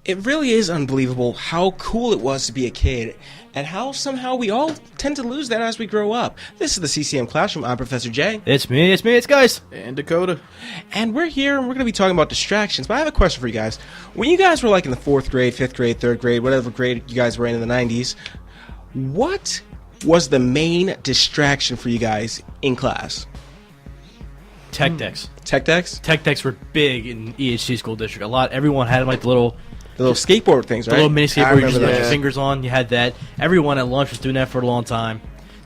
It really is unbelievable how cool it was to be a kid, and how somehow we all tend to lose that as we grow up. This is the CCM Classroom. I'm Professor Jay. It's me, it's Giest. And Dakota. And we're here, and we're going to be talking about distractions. But I have a question for you guys. When you guys were like in the 4th grade, 5th grade, 3rd grade, whatever grade you guys were in the 90s, what was the main distraction for you guys in class? Tech decks. Tech decks? Tech decks were big in EHC school district. Everyone had like the little skateboard things, right? The little mini skateboard you just put your that. fingers on. You had that. Everyone at lunch was doing that for a long time.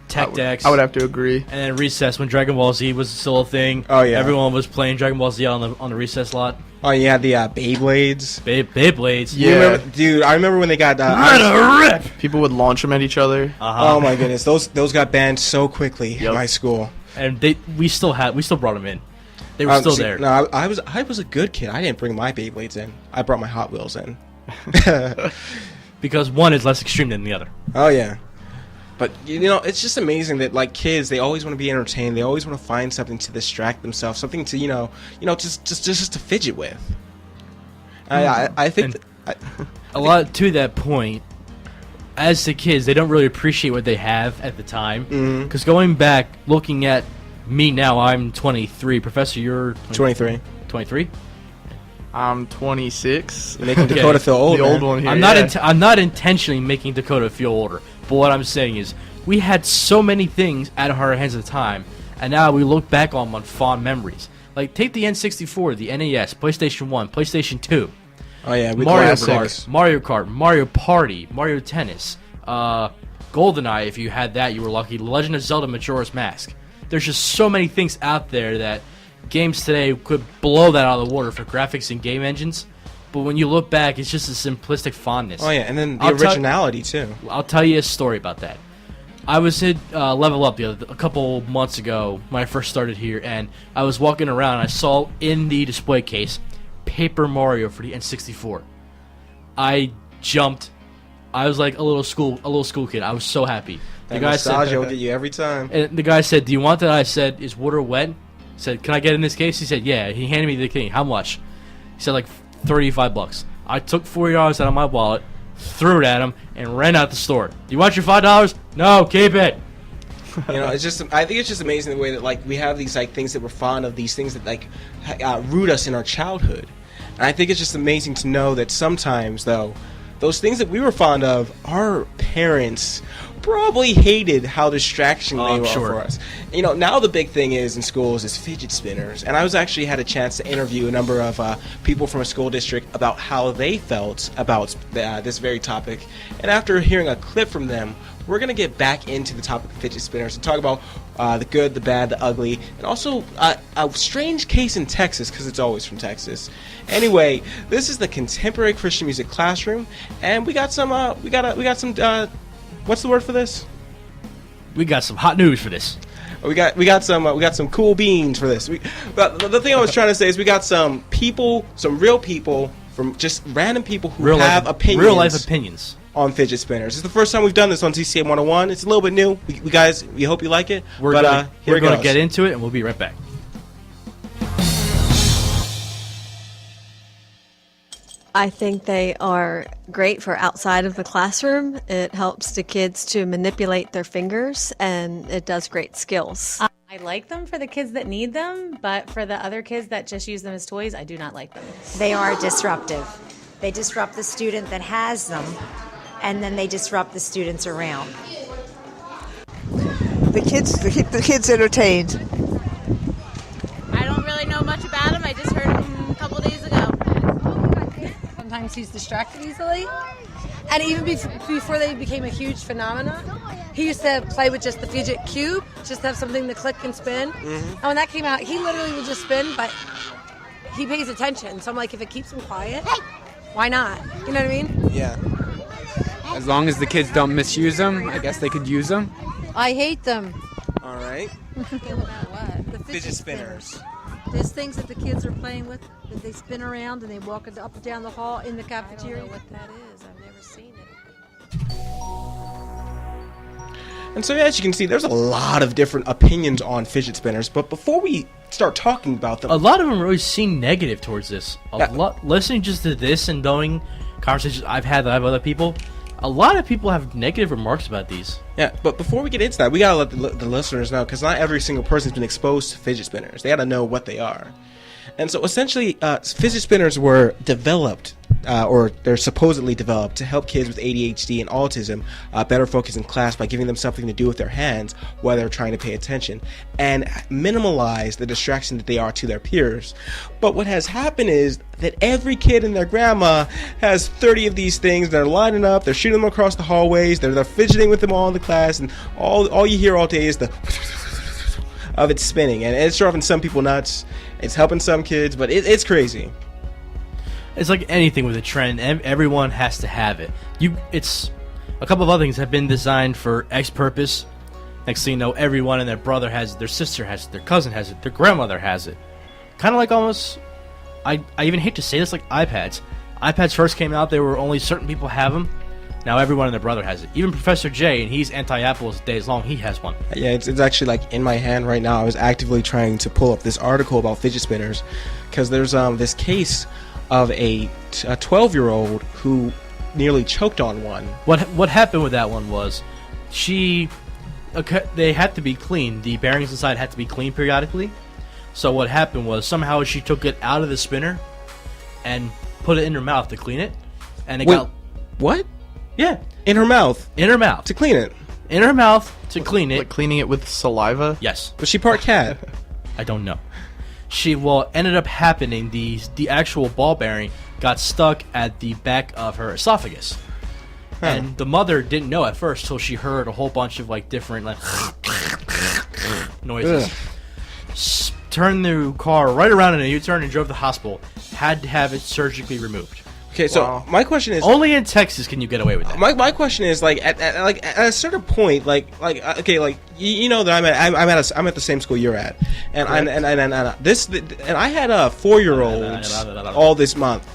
Tech decks. I would have to agree. And then recess, when Dragon Ball Z was still a thing. Oh, yeah. Everyone was playing Dragon Ball Z on the recess lot. Oh, you had the Beyblades. Beyblades. Yeah. Dude, I remember when they got... rip! People would launch them at each other. Oh, my goodness. Those got banned so quickly in my school. And we still brought them in. They were still there. No, I was a good kid. I didn't bring my Beyblades in. I brought my Hot Wheels in. Because one is less extreme than the other. Oh, yeah. But, it's just amazing that, like, kids, they always want to be entertained. They always want to find something to distract themselves, something to, just to fidget with. I think... a lot to that point, as the kids, they don't really appreciate what they have at the time. Because going back, looking at me now, I'm 23. Professor, you're... 23. 23? I'm 26. Making Dakota feel old, the old one here. I'm not intentionally making Dakota feel older. But what I'm saying is, we had so many things out of our hands at the time, and now we look back on them on fond memories. Like, take the N64, the NES, PlayStation 1, PlayStation 2. Oh, yeah. Mario Kart, Mario Party, Mario Tennis, GoldenEye, if you had that, you were lucky. Legend of Zelda Majora's Mask. There's just so many things out there that games today could blow that out of the water for graphics and game engines. But when you look back, it's just a simplistic fondness. Oh, yeah, and then the originality, too. I'll tell you a story about that. I was at Level Up a couple months ago when I first started here, and I was walking around, and I saw in the display case Paper Mario for the N64. I jumped. I was like a little school kid. I was so happy. The guy nostalgia will get you every time. And the guy said, "Do you want that?" I said, "Is water wet?" He said, "Can I get in this case?" He said, "Yeah." He handed me the key. How much? He said, like $35. I took $40 out of my wallet, threw it at him, and ran out the store. Do you want your $5? No, keep it. I think it's just amazing the way that, like, we have these, like, things that we're fond of, these things that, like, root us in our childhood. And I think it's just amazing to know that sometimes, though, those things that we were fond of, our parents probably hated how distraction they were for us. Now the big thing is in schools is fidget spinners. And I actually had a chance to interview a number of people from a school district about how they felt about this very topic. And after hearing a clip from them, we're going to get back into the topic of fidget spinners and talk about the good, the bad, the ugly, and also a strange case in Texas, because it's always from Texas. Anyway, this is the Contemporary Christian Music Classroom, and we got some what's the word for this? We got some hot news for this. We got some cool beans for this. But the thing I was trying to say is we got some real people from just random people who have opinions. Real life opinions. On fidget spinners. It's the first time we've done this on CCM101. It's a little bit new. We hope you like it. We're going to get into it, and we'll be right back. I think they are great for outside of the classroom. It helps the kids to manipulate their fingers, and it does great skills. I like them for the kids that need them, but for the other kids that just use them as toys, I do not like them. They are disruptive. They disrupt the student that has them, and then they disrupt the students around. The kids entertained. I don't really know much about him. I just heard him a couple days ago. Sometimes he's distracted easily. And even before they became a huge phenomenon, he used to play with just the fidget cube, just have something to click and spin. And when that came out, he literally would just spin, but he pays attention. So I'm like, if it keeps him quiet, why not? You know what I mean? Yeah. As long as the kids don't misuse them, I guess they could use them. I hate them. All right. What? The Fidget spinners. There's things that the kids are playing with that they spin around and they walk up and down the hall in the cafeteria. I don't know what that is. I've never seen it. And so, as you can see, there's a lot of different opinions on fidget spinners. But before we start talking about them, a lot of them really seem negative towards this. Listening just to this and knowing conversations I've had that I have other people, a lot of people have negative remarks about these. Yeah, but before we get into that, we gotta let the listeners know, because not every single person's been exposed to fidget spinners. They gotta know what they are. And so essentially, fidget spinners were developed, or they're supposedly developed, to help kids with ADHD and autism better focus in class by giving them something to do with their hands while they're trying to pay attention, and minimize the distraction that they are to their peers. But what has happened is that every kid and their grandma has 30 of these things. They're lining up, they're shooting them across the hallways, they're fidgeting with them all in the class, and all you hear all day is the of it spinning, and it's driving some people nuts. It's helping some kids, but it's crazy. It's like anything with a trend. Everyone has to have it. It's a couple of other things have been designed for X purpose. Next thing you know, everyone and their brother has it, their sister has it, their cousin has it, their grandmother has it. Kind of like almost, I even hate to say this, like iPads. iPads first came out, there were only certain people have them. Now everyone and their brother has it. Even Professor J, and he's anti-Apple as days long, he has one. Yeah, it's actually like in my hand right now. I was actively trying to pull up this article about fidget spinners, because there's this case of a 12-year-old who nearly choked on one. What happened with that one was, they had to be cleaned. The bearings inside had to be cleaned periodically. So what happened was, somehow she took it out of the spinner and put it in her mouth to clean it, and it got... What? Yeah. In her mouth? In her mouth. To clean it? In her mouth to clean it. Like cleaning it with saliva? Yes. Was she part cat? I don't know. Ended up happening, the actual ball bearing got stuck at the back of her esophagus. Huh. And the mother didn't know at first till she heard a whole bunch of like different like noises. Turned the car right around in a U-turn and drove to the hospital. Had to have it surgically removed. Okay, so my question is, only in Texas can you get away with that. My question is, like at a certain point, okay, you know that I'm at the same school you're at, and I had 4-year-olds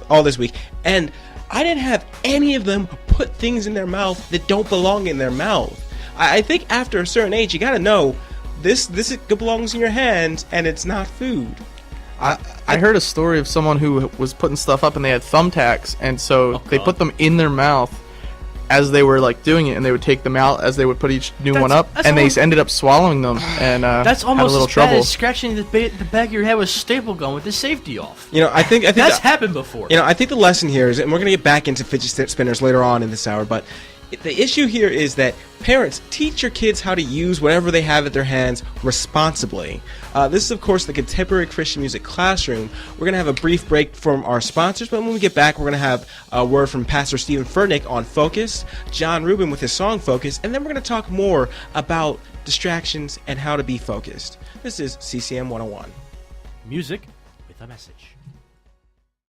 all this week, and I didn't have any of them put things in their mouth that don't belong in their mouth. I think after a certain age, you got to know this belongs in your hands, and it's not food. I heard a story of someone who was putting stuff up and they had thumbtacks, and so they put them in their mouth as they were like doing it, and they would take them out as they would put each new one up, and they ended up swallowing them and that's almost had a little as trouble. bad as scratching the back of your head with a staple gun with the safety off. You know, I think that's happened before. You know, I think the lesson here is, and we're gonna get back into fidget spinners later on in this hour, but the issue here is that parents, teach your kids how to use whatever they have at their hands responsibly. This is, of course, the Contemporary Christian Music Classroom. We're going to have a brief break from our sponsors, but when we get back, we're going to have a word from Pastor Stephen Furnick on Focus, John Rubin with his song Focus, and then we're going to talk more about distractions and how to be focused. This is CCM 101. Music with a message.